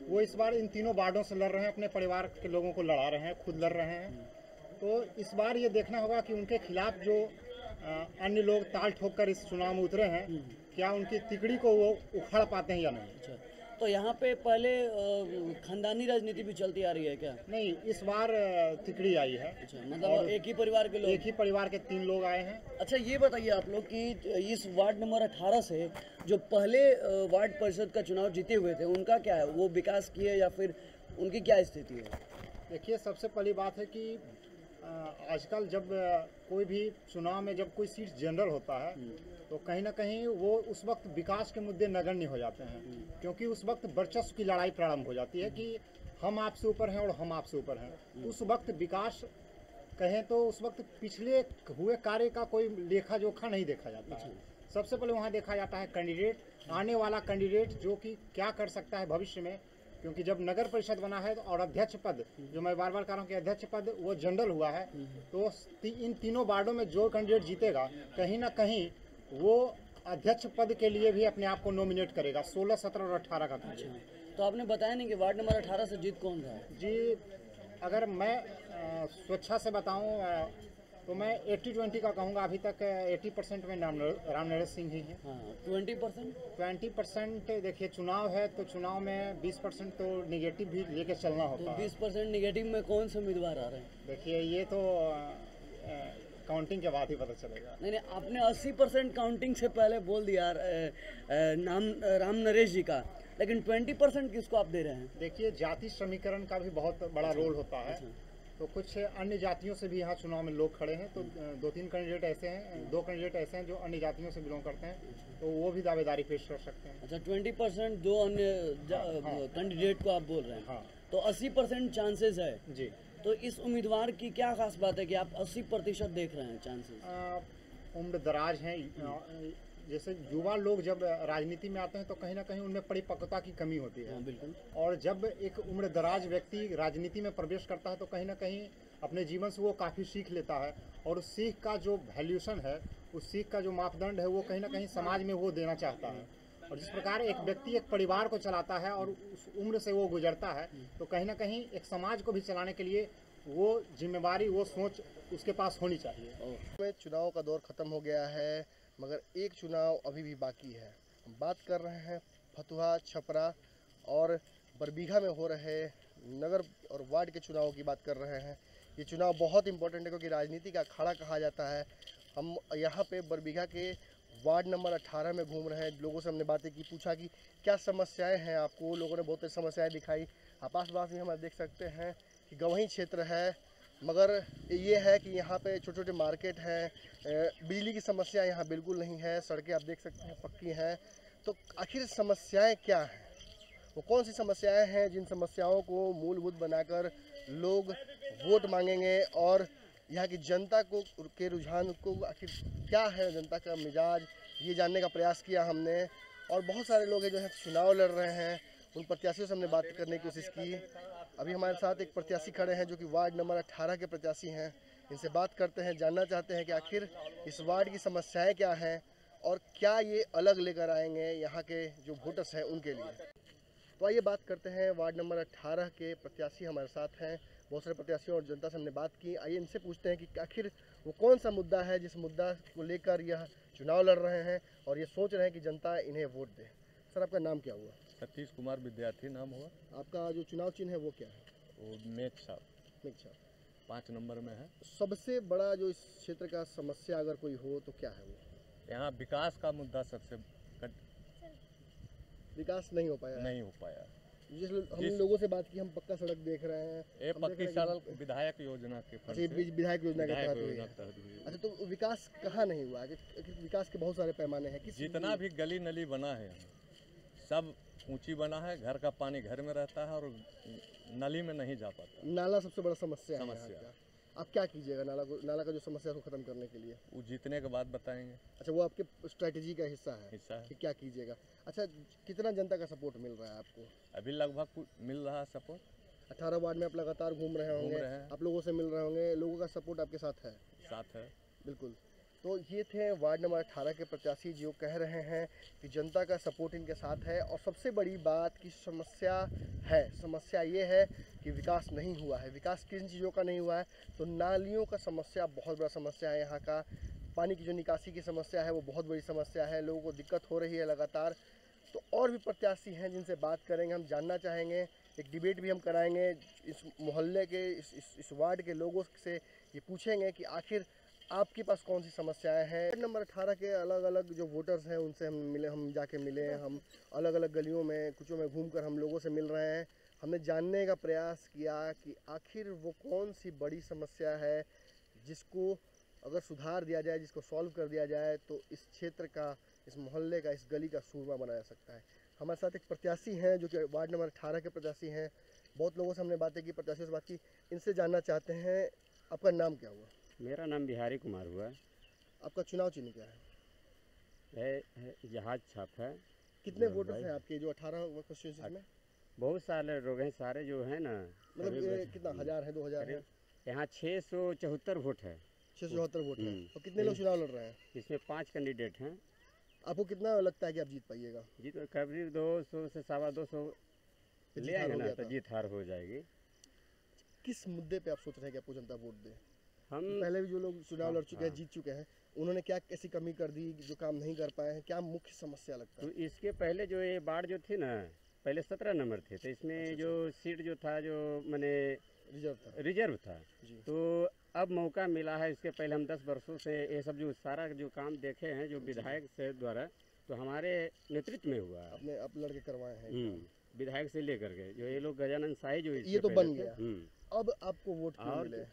वो इस बार इन तीनों वार्डों से लड़ रहे हैं, अपने परिवार के लोगों को लड़ा रहे हैं, खुद लड़ रहे हैं। तो इस बार ये देखना होगा कि उनके खिलाफ जो अन्य लोग ताल ठोक कर इस चुनाव में उतरे हैं, क्या उनकी तिकड़ी को वो उखाड़ पाते हैं या नहीं। तो यहाँ पे पहले खानदानी राजनीति भी चलती आ रही है क्या? नहीं, इस बार तिकड़ी आई है। मतलब एक ही परिवार के लोग? एक ही परिवार के 3 लोग आए हैं। अच्छा, ये बताइए आप लोग कि इस वार्ड नंबर 18 से जो पहले वार्ड परिषद का चुनाव जीते हुए थे, उनका क्या है, वो विकास किए या फिर उनकी क्या स्थिति है? देखिए, सबसे पहली बात है कि आजकल जब कोई भी चुनाव में जब कोई सीट जनरल होता है तो कहीं ना कहीं वो उस वक्त विकास के मुद्दे नगण्य हो जाते हैं, क्योंकि उस वक्त वर्चस्व की लड़ाई प्रारंभ हो जाती है कि हम आपसे ऊपर हैं और हम आपसे ऊपर हैं। उस वक्त विकास कहें तो उस वक्त पिछले हुए कार्य का कोई लेखा जोखा नहीं देखा जाता है। सबसे पहले वहाँ देखा जाता है कैंडिडेट, आने वाला कैंडिडेट जो कि क्या कर सकता है भविष्य में, क्योंकि जब नगर परिषद बना है और अध्यक्ष पद, जो मैं बार बार कह रहा हूँ कि अध्यक्ष पद वो जनरल हुआ है, तो इन तीनों वार्डों में जो कैंडिडेट जीतेगा कहीं ना कहीं वो अध्यक्ष पद के लिए भी अपने आप को नॉमिनेट करेगा। 16, 17 और 18 का। तो आपने बताया नहीं कि वार्ड नंबर 18 से जीत कौन रहा है? जी, अगर मैं स्वेच्छा से बताऊं तो मैं 80-20 का कहूँगा। अभी तक 80% में राम नरेश सिंह ही है। 20% देखिए, चुनाव है तो चुनाव में 20% तो निगेटिव भी लेके चलना होता है। तो 20% निगेटिव में कौन से उम्मीदवार आ रहे हैं? देखिए, ये तो काउंटिंग के बाद ही पता चलेगा। नहीं, आपने 80% काउंटिंग से पहले बोल दिया नाम राम नरेश जी का, लेकिन 20% किसको आप दे रहे हैं? देखिए, जाति समीकरण का भी बहुत बड़ा रोल होता है। तो कुछ अन्य जातियों से भी यहाँ चुनाव में लोग खड़े हैं, तो 2-3 कैंडिडेट ऐसे हैं, 2 कैंडिडेट ऐसे हैं जो अन्य जातियों से बिलोंग करते हैं, तो वो भी दावेदारी पेश कर सकते हैं। अच्छा, 20% 2 अन्य कैंडिडेट को आप बोल रहे हैं। हाँ। तो 80% चांसेस है जी। तो इस उम्मीदवार की क्या खास बात है कि आप 80% देख रहे हैं चांसेस? उम्र दराज हैं। जैसे युवा लोग जब राजनीति में आते हैं तो कहीं ना कहीं उनमें परिपक्वता की कमी होती है। बिल्कुल। और जब एक उम्र दराज व्यक्ति राजनीति में प्रवेश करता है तो कहीं ना कहीं अपने जीवन से वो काफ़ी सीख लेता है, और उस सीख का जो वैल्यूशन है, उस सीख का जो मापदंड है, वो कहीं ना कहीं समाज में वो देना चाहता है। और जिस प्रकार एक व्यक्ति एक परिवार को चलाता है और उस उम्र से वो गुजरता है, तो कहीं ना कहीं एक समाज को भी चलाने के लिए वो जिम्मेवारी, वो सोच उसके पास होनी चाहिए। चुनाव का दौर ख़त्म हो गया है, मगर एक चुनाव अभी भी बाकी है। हम बात कर रहे हैं फतुहा, छपरा और बरबीघा में हो रहे नगर और वार्ड के चुनावों की बात कर रहे हैं। ये चुनाव बहुत इंपॉर्टेंट है क्योंकि राजनीति का अखाड़ा कहा जाता है। हम यहाँ पे बरबीघा के वार्ड नंबर 18 में घूम रहे हैं। लोगों से हमने बातें की, पूछा कि क्या समस्याएं हैं आपको। लोगों ने बहुत सारी समस्याएं दिखाई। आस पास में हम देख सकते हैं कि गवही क्षेत्र है, मगर ये है कि यहाँ पे छोटे छोटे मार्केट हैं, बिजली की समस्या यहाँ बिल्कुल नहीं है, सड़कें आप देख सकते हैं पक्की हैं। तो आखिर समस्याएं क्या हैं, वो कौन सी समस्याएं हैं जिन समस्याओं को मूलभूत बनाकर लोग वोट मांगेंगे, और यहाँ की जनता को के रुझान को आखिर क्या है, जनता का मिजाज, ये जानने का प्रयास किया हमने। और बहुत सारे लोग हैं जो है चुनाव लड़ रहे हैं, उन प्रत्याशियों से हमने बात करने की कोशिश की। अभी हमारे साथ एक प्रत्याशी खड़े हैं जो कि वार्ड नंबर 18 के प्रत्याशी हैं। इनसे बात करते हैं, जानना चाहते हैं कि आखिर इस वार्ड की समस्याएं क्या हैं और क्या ये अलग लेकर आएंगे यहाँ के जो वोटर्स हैं उनके लिए। तो आइए बात करते हैं, वार्ड नंबर 18 के प्रत्याशी हमारे साथ हैं। बहुत सारे प्रत्याशियों और जनता से हमने बात की। आइए इनसे पूछते हैं कि आखिर वो कौन सा मुद्दा है जिस मुद्दा को लेकर यह चुनाव लड़ रहे हैं और ये सोच रहे हैं कि जनता इन्हें वोट दे। सर, आपका नाम क्या हुआ? सतीश कुमार विद्यार्थी नाम हुआ। आपका जो चुनाव चिन्ह है वो क्या है? वो मेघ साहब 5 नंबर में है। सबसे बड़ा जो इस क्षेत्र का समस्या अगर कोई हो तो क्या है वो? यहाँ विकास का मुद्दा सबसे विकास नहीं हो पाया। नहीं हो पाया। हम लोगों से बात की, हम पक्का सड़क देख रहे हैं। ये पक्की सड़क विधायक योजना के फंड से, विधायक योजना के तहत हुई है। अच्छा, तो विकास कहाँ नहीं हुआ? विकास के बहुत सारे पैमाने हैं। जितना भी गली नली बना है सब ऊंची बना है, घर का पानी घर में रहता है और नली में नहीं जा पाता। नाला सबसे बड़ा समस्या है। आप क्या कीजिएगा नाला का जो समस्या को खत्म करने के लिए? वो जीतने के बाद बताएंगे। अच्छा, वो आपके स्ट्रेटेजी का हिस्सा है कि क्या कीजिएगा। अच्छा, कितना जनता का सपोर्ट मिल रहा है आपको? अभी लगभग मिल रहा है सपोर्ट। 18 वार्ड में आप लगातार घूम रहे होंगे, आप लोगों से मिल रहे होंगे, लोगों का सपोर्ट आपके साथ है? साथ है, बिल्कुल। तो ये थे वार्ड नंबर 18 के प्रत्याशी जो कह रहे हैं कि जनता का सपोर्ट इनके साथ है। और सबसे बड़ी बात की समस्या ये है कि विकास नहीं हुआ है। विकास किन चीज़ों का नहीं हुआ है? तो नालियों का समस्या बहुत बड़ा समस्या है। यहाँ का पानी की जो निकासी की समस्या है वो बहुत बड़ी समस्या है, लोगों को दिक्कत हो रही है लगातार। तो और भी प्रत्याशी हैं जिनसे बात करेंगे, हम जानना चाहेंगे, एक डिबेट भी हम कराएंगे इस मोहल्ले के इस वार्ड के लोगों से। ये पूछेंगे कि आखिर आपके पास कौन सी समस्याएं हैं। वार्ड नंबर 18 के अलग अलग जो वोटर्स हैं उनसे हम जाके मिले। हम अलग अलग गलियों में कुचों में घूमकर हम लोगों से मिल रहे हैं। हमने जानने का प्रयास किया कि आखिर वो कौन सी बड़ी समस्या है जिसको अगर सुधार दिया जाए, जिसको सॉल्व कर दिया जाए तो इस क्षेत्र का, इस मोहल्ले का, इस गली का सूरमा बनाया जा सकता है। हमारे साथ एक प्रत्याशी हैं जो कि वार्ड नंबर 18 के प्रत्याशी हैं। बहुत लोगों से हमने बातें की, प्रत्याशियों से बात की। इनसे जानना चाहते हैं, आपका नाम क्या हुआ? मेरा नाम बिहारी कुमार हुआ। आपका चुनाव चिन्ह क्या है? जहाज छाप है। कितने वोटर्स हैं आपके जो 18 कॉन्स्टिट्यूएंसी में? बहुत सारे लोग हैं, सारे जो है ना, मतलब कितना, 1000 है, 2000 है? यहाँ 674 वोट है। 674 वोट है। और कितने लोग चुनाव लड़ रहे हैं? इसमें 5 कैंडिडेट हैं। आपको कितना लगता है कि आप जीत पाइएगा? जीत करीब 200 से 250 ले आएंगे ना तो जीत हार हो जाएगी। किस मुद्दे पे आप सोच रहे हैं कि आपको जनता वोट दे? हम पहले भी जो लोग चुनाव लड़ चुके हैं, जीत चुके हैं, उन्होंने क्या ऐसी कमी कर दी जो काम नहीं कर पाए हैं? क्या मुख्य समस्या लगता है? तो इसके पहले जो ये वार्ड जो थी ना, पहले 17 नंबर थे, तो इसमें जो सीट जो था जो मैंने रिजर्व था, तो अब मौका मिला है। इसके पहले हम 10 वर्षों से ये सब जो सारा जो काम देखे हैं जो विधायक से द्वारा, तो हमारे नेतृत्व में हुआ। अपने आप लड़के करवाए हैं विधायक से लेकर के जो ये लोग गजानन शाही जो ये तो बन गया। अब आपको वोट क्यों मिले?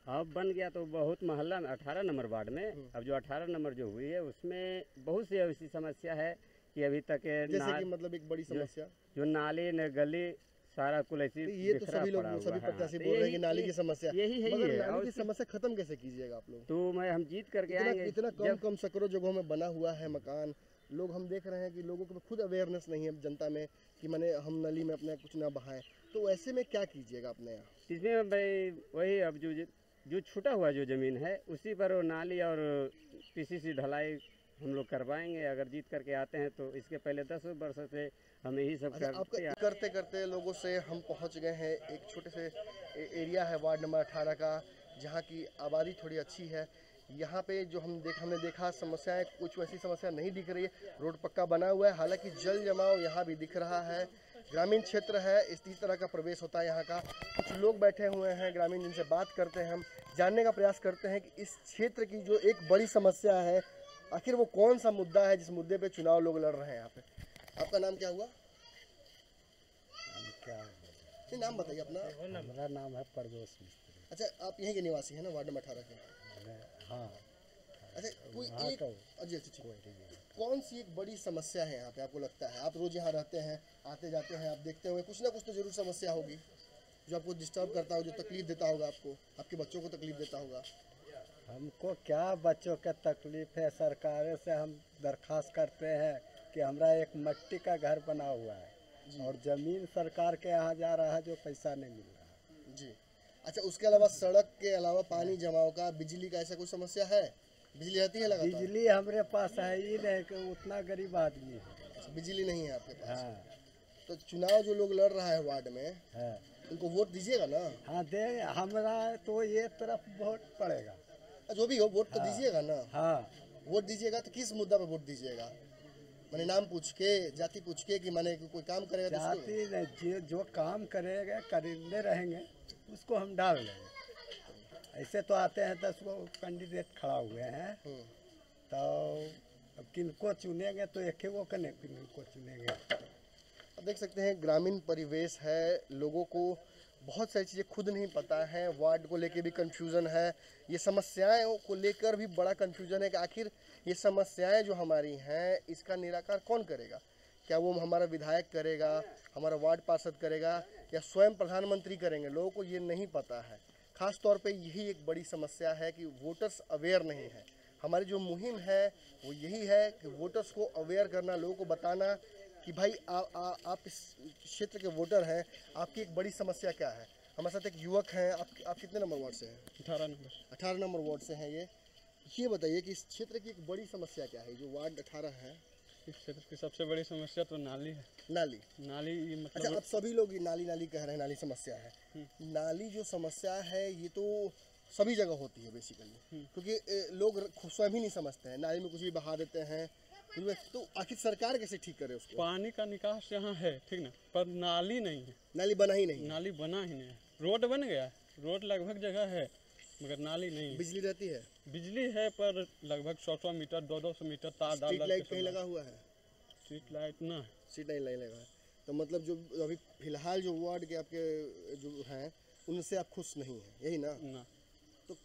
अब बन गया तो बहुत मोहल्ला में 18 नंबर वार्ड में, अब जो 18 नंबर जो हुई है उसमें बहुत सी ऐसी समस्या है कि अभी तक जैसे कि मतलब एक बड़ी समस्या जो नाली न गली सारा कुल ऐसी, ये तो सभी लोग सभी प्रत्याशी बोल रहे हैं कि नाली की समस्या यही है। नाली की समस्या खत्म कैसे कीजिएगा आप लोग? तो हम जीत करके आएंगे। इतना कम सकरों जगहों में बना हुआ है मकान, लोग हम देख रहे हैं कि लोगों को खुद अवेयरनेस नहीं है जनता में कि मैंने हम नली में अपने कुछ ना बहाएं। तो ऐसे में क्या कीजिएगा अपने यहाँ? इसमें भाई वही अब जो छूटा हुआ जो ज़मीन है उसी पर नाली और पीसीसी ढलाई हम लोग करवाएंगे अगर जीत करके आते हैं तो। इसके पहले 10 वर्ष से हम यही सब करते करते लोगों से हम पहुंच गए हैं एक छोटे से एरिया है वार्ड नंबर 18 का, जहां की आबादी थोड़ी अच्छी है। यहाँ पे जो हमने देखा समस्याएं, कुछ वैसी समस्या नहीं दिख रही है। रोड पक्का बना हुआ है, हालांकि जल जमाव यहाँ भी दिख रहा है। ग्रामीण क्षेत्र है, इसी तरह का प्रवेश होता है यहाँ का। कुछ लोग बैठे हुए हैं ग्रामीण, जिनसे बात करते हैं, हम जानने का प्रयास करते हैं कि इस क्षेत्र की जो एक बड़ी समस्या है, आखिर वो कौन सा मुद्दा है जिस मुद्दे पे चुनाव लोग लड़ रहे हैं यहाँ पे? आपका नाम क्या हुआ? नहीं, नाम बताइए अपना। मेरा नाम है परवेश मिस्त्री। अच्छा, आप यहीं के निवासी हैं ना, वार्ड नंबर 18 के? हाँ। अच्छा, कोई एक जी अच्छा, कौन सी एक बड़ी समस्या है यहाँ पे आपको लगता है? आप रोज यहाँ रहते हैं, आते जाते हैं, आप देखते होंगे कुछ ना कुछ तो जरूर समस्या होगी जो आपको डिस्टर्ब करता हो, जो तकलीफ देता होगा आपको, आपके बच्चों को तकलीफ देता होगा। हमको क्या बच्चों का तकलीफ है, सरकार से हम दरख्वास्त करते हैं कि हमारा एक मिट्टी का घर बना हुआ है और ज़मीन सरकार के यहाँ जा रहा है जो पैसा नहीं मिल रहा है। जी अच्छा, उसके अलावा सड़क के अलावा पानी जमाव का, बिजली का ऐसा कोई समस्या है? बिजली रहती है लगातार? बिजली हमारे पास है ही नहीं कि उतना गरीब आदमी है। बिजली नहीं है आपके पास? हाँ। तो चुनाव जो लोग लड़ रहा है वार्ड में, हाँ, उनको वोट दीजिएगा ना? हाँ दे, हमारा तो ये तरफ वोट पड़ेगा। जो भी हो वोट तो दीजिएगा ना? हाँ। वोट दीजिएगा तो किस मुद्दा पे वोट दीजिएगा? मैंने नाम पूछ के, जाति पूछ के कि मैंने कोई काम करेगा तो जाति नहीं, जो काम करेगा करने रहेंगे उसको हम डाल देंगे। ऐसे तो आते हैं 10 गो कैंडिडेट खड़ा हुए हैं, तो अब किनको चुनेंगे तो एक वो कने किनको चुनेंगे। अब देख सकते हैं ग्रामीण परिवेश है, लोगों को बहुत सारी चीज़ें खुद नहीं पता है, वार्ड को लेके भी कंफ्यूजन है, ये समस्याएं को लेकर भी बड़ा कंफ्यूजन है कि आखिर ये समस्याएं जो हमारी हैं इसका निराकरण कौन करेगा? क्या वो हमारा विधायक करेगा, हमारा वार्ड पार्षद करेगा, या स्वयं प्रधानमंत्री करेंगे? लोगों को ये नहीं पता है। खास तौर पे यही एक बड़ी समस्या है कि वोटर्स अवेयर नहीं है। हमारी जो मुहिम है वो यही है कि वोटर्स को अवेयर करना, लोगों को बताना कि भाई आप इस क्षेत्र के वोटर हैं, आपकी एक बड़ी समस्या क्या है। हमारे साथ एक युवक हैं, आप कितने नंबर वार्ड से हैं? 18 नंबर वार्ड से हैं। ये बताइए कि इस क्षेत्र की एक बड़ी समस्या क्या है? जो वार्ड 18 है, इस क्षेत्र की सबसे बड़ी समस्या तो नाली है। नाली मतलब अच्छा, अब सभी लोग नाली कह रहे हैं, नाली समस्या है। नाली जो समस्या है ये तो सभी जगह होती है बेसिकली, क्योंकि लोग स्वयं ही नहीं समझते हैं, नाली में कुछ भी बहा देते हैं। तो आखिर सरकार कैसे ठीक करे उसको? पानी का निकास यहाँ है, ठीक ना, पर नाली नहीं है। नाली बना ही नहीं? नाली बना ही नहीं है। रोड बन गया, रोड लगभग जगह है मगर नाली नहीं है। बिजली रहती है? बिजली है पर लगभग 100 मीटर 200 मीटर तार डाल। स्ट्रीट लाइट कहीं लगा हुआ है? स्ट्रीट लाइट ना, स्ट्रीट लाइट नहीं लगा है। तो मतलब जो अभी फिलहाल जो वार्ड के आपके जो हैं उनसे आप खुश नहीं हैं, यही ना? ना। तो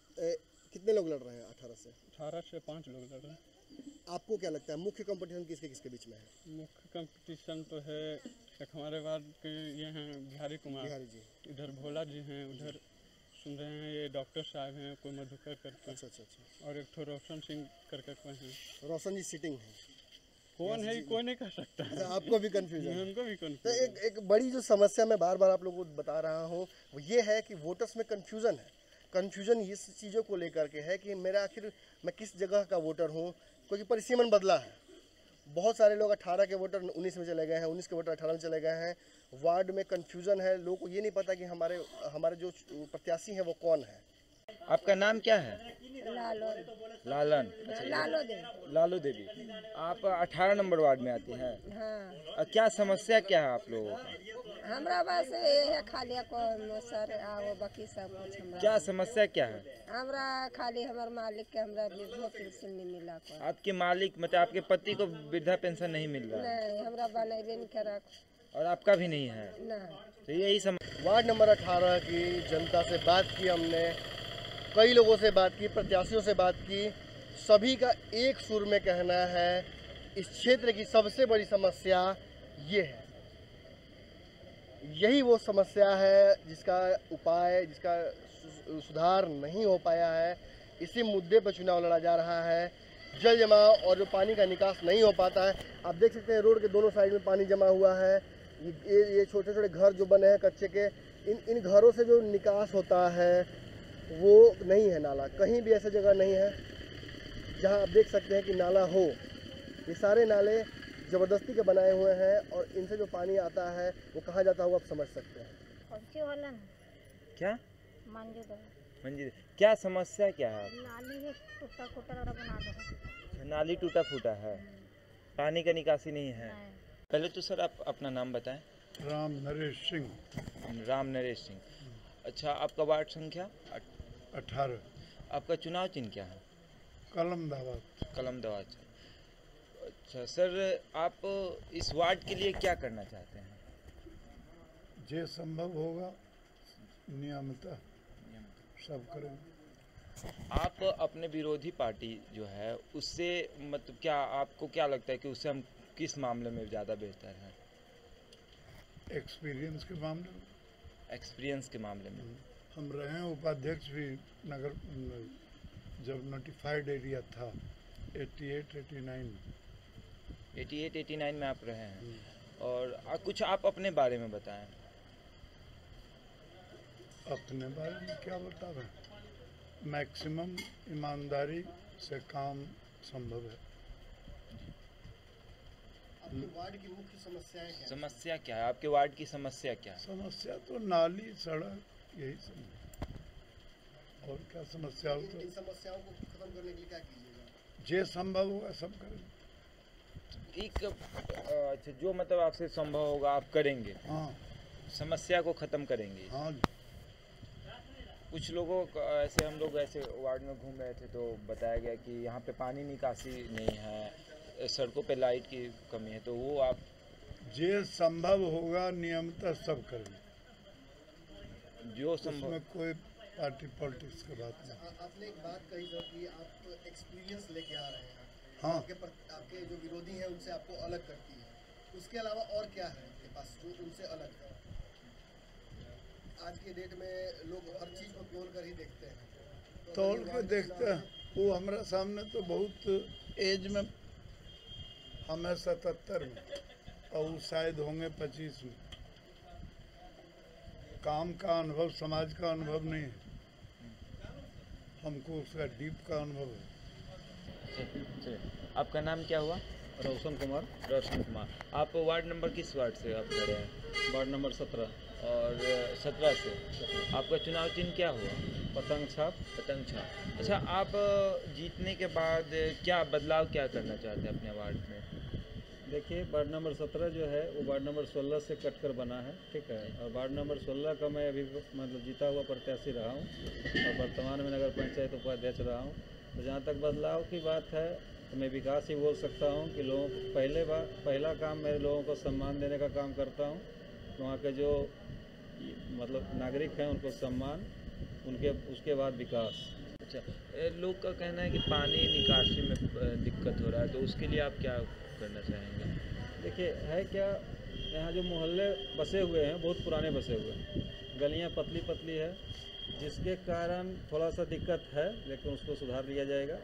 कितने लोग लड़ रहे हैं 18 से? 18 से 5 लोग लड़ रहे हैं। आपको क्या लगता है मुख्य कंपटीशन किसके बीच में है? मुख्य कंपटीशन तो है एक हमारे वार्ड के ये हैं बिहारी कुमार, बिहारी जी, इधर भोला जी हैं, उधर सुन रहे हैं ये डॉक्टर साहब हैं, कोई मधुकर करके। अच्छा, और एक तो रोशन सिंह करके कोई हैं। रोशन जी सिटिंग है, कौन है कोई नहीं कह सकता। अच्छा, आपको भी कंफ्यूजन है? हमको भी कंफ्यूजन। तो एक बड़ी जो समस्या मैं बार बार आप लोगों को बता रहा हूँ वो ये है कि वोटर्स में कंफ्यूजन है। कंफ्यूजन इस चीज़ों को लेकर के है कि मेरा आखिर मैं किस जगह का वोटर हूँ, क्योंकि परिसीमन बदला है। बहुत सारे लोग 18 के वोटर 19 में चले गए हैं, 19 के वोटर 18 में चले गए हैं। वार्ड में कंफ्यूजन है, लोगों को ये नहीं पता कि हमारे जो प्रत्याशी हैं वो कौन है। आपका नाम क्या है? लालन। अच्छा, लालू देवी। आप 18 नंबर वार्ड में आती हैं? हाँ। क्या समस्या क्या है आप लोगों का? हमरा बस ये खाली को सर आओ, बाकी सब कुछ हमरा। क्या समस्या क्या है? हमरा खाली हमारे मालिक के हमरा वृद्धा पेंशन नहीं मिला को। आपके मालिक मतलब आपके पति को वृद्धा पेंशन नहीं मिल रहा? नहीं, हमरा बनेबे नहीं करा। और आपका भी नहीं है? नहीं। तो यही वार्ड नंबर 18 की जनता से बात की हमने, कई लोगों से बात की, प्रत्याशियों से बात की। सभी का एक सुर में कहना है इस क्षेत्र की सबसे बड़ी समस्या ये है। यही वो समस्या है जिसका उपाय, जिसका सुधार नहीं हो पाया है। इसी मुद्दे पर चुनाव लड़ा जा रहा है। जल जमाव और जो पानी का निकास नहीं हो पाता है। आप देख सकते हैं रोड के दोनों साइड में पानी जमा हुआ है। ये छोटे छोटे घर जो बने हैं कच्चे के, इन घरों से जो निकास होता है वो नहीं है। नाला कहीं भी ऐसी जगह नहीं है जहां आप देख सकते हैं कि नाला हो। ये सारे नाले ज़बरदस्ती के बनाए हुए हैं और इनसे जो पानी आता है वो कहाँ जाता होगा आप समझ सकते हैं। क्या मंजूर क्या समस्या क्या है? नाली है टूटा बना दो। नाली टूटा फूटा है, पानी का निकासी नहीं है। पहले तो सर आप अपना नाम बताएं। राम नरेश सिंह। राम नरेश सिंह। अच्छा, आपका वार्ड संख्या 18। आपका चुनाव चिन्ह क्या है? कलमदाबाद। अच्छा सर, आप इस वार्ड के लिए क्या करना चाहते हैं? जो संभव होगा नियमित सब करेंगे। आप अपने विरोधी पार्टी जो है उससे मतलब क्या आपको क्या लगता है कि उससे हम किस मामले में ज़्यादा बेहतर हैं? एक्सपीरियंस के मामले में। एक्सपीरियंस के मामले में हम रहे हैं उपाध्यक्ष भी नगर जब नोटिफाइड एरिया था 88-89 में आप रहे हैं। और कुछ आप अपने बारे में बताएं। अपने बारे में क्या बता रहे हैं? मैक्सिमम ईमानदारी से काम संभव है। आपके वार्ड की मुख्य समस्याएं क्या? समस्या क्या है आपके वार्ड की? समस्या क्या है? समस्या तो नाली सड़क यही सब, और क्या समस्या हो? तो इन समस्याओं को खत्म करने के लिए क्या कीजिएगा? जो संभव होगा सब करेंगे। एक अच्छा, जो मतलब आपसे संभव होगा आप करेंगे। हाँ। समस्या को खत्म करेंगे। हाँ। कुछ लोगों को ऐसे हम लोग ऐसे वार्ड में घूम रहे थे तो बताया गया कि यहाँ पे पानी निकासी नहीं है, सड़कों पे लाइट की कमी है, तो वो आप जो संभव होगा नियमित सब करेंगे। जो संभव, उसमें कोई पार्टी पॉलिटिक्स की बात नहीं। आपने एक बात कही सर कि आप एक्सपीरियंस लेके आ रहे हैं। हाँ। आपके जो विरोधी हैं उनसे आपको अलग करती है। उसके अलावा और क्या है आपके पास जो उनसे अलग है? आज के डेट में लोग हर चीज़ को तोल कर ही देखते हैं। तोल के देखते हैं। वो हमारे सामने तो बहुत एज में, हमें 77 में और वो शायद होंगे 25 में। काम का अनुभव, समाज का अनुभव नहीं है, हमको उसका डीप का अनुभव है। आपका नाम क्या हुआ? रोशन कुमार। रोशन कुमार। आप वार्ड नंबर किस वार्ड से आप खड़े हैं? Ward number 17। और 17 से आपका चुनाव चिन्ह क्या हुआ? पतंग छाप। पतंग छाप। अच्छा, आप जीतने के बाद क्या बदलाव क्या करना चाहते हैं अपने वार्ड में? देखिए, वार्ड नंबर 17 जो है वो वार्ड नंबर 16 से कटकर बना है, ठीक है। और वार्ड नंबर 16 का मैं अभी मतलब जीता हुआ प्रत्याशी रहा हूँ और वर्तमान में नगर पंचायत उपाध्यक्ष रहा हूँ। तो जहाँ तक बदलाव की बात है तो मैं विकास ही बोल सकता हूँ कि लोगों को पहला काम मैं लोगों को सम्मान देने का काम करता हूँ। वहाँ के जो मतलब नागरिक हैं उनको सम्मान, उसके बाद विकास। अच्छा, लोग का कहना है कि पानी निकासी में दिक्कत हो रहा है, तो उसके लिए आप क्या करना चाहेंगे? देखिए, है क्या, यहाँ जो मोहल्ले बसे हुए हैं बहुत पुराने बसे हुए हैं, गलियाँ पतली पतली है, जिसके कारण थोड़ा सा दिक्कत है, लेकिन उसको सुधार लिया जाएगा।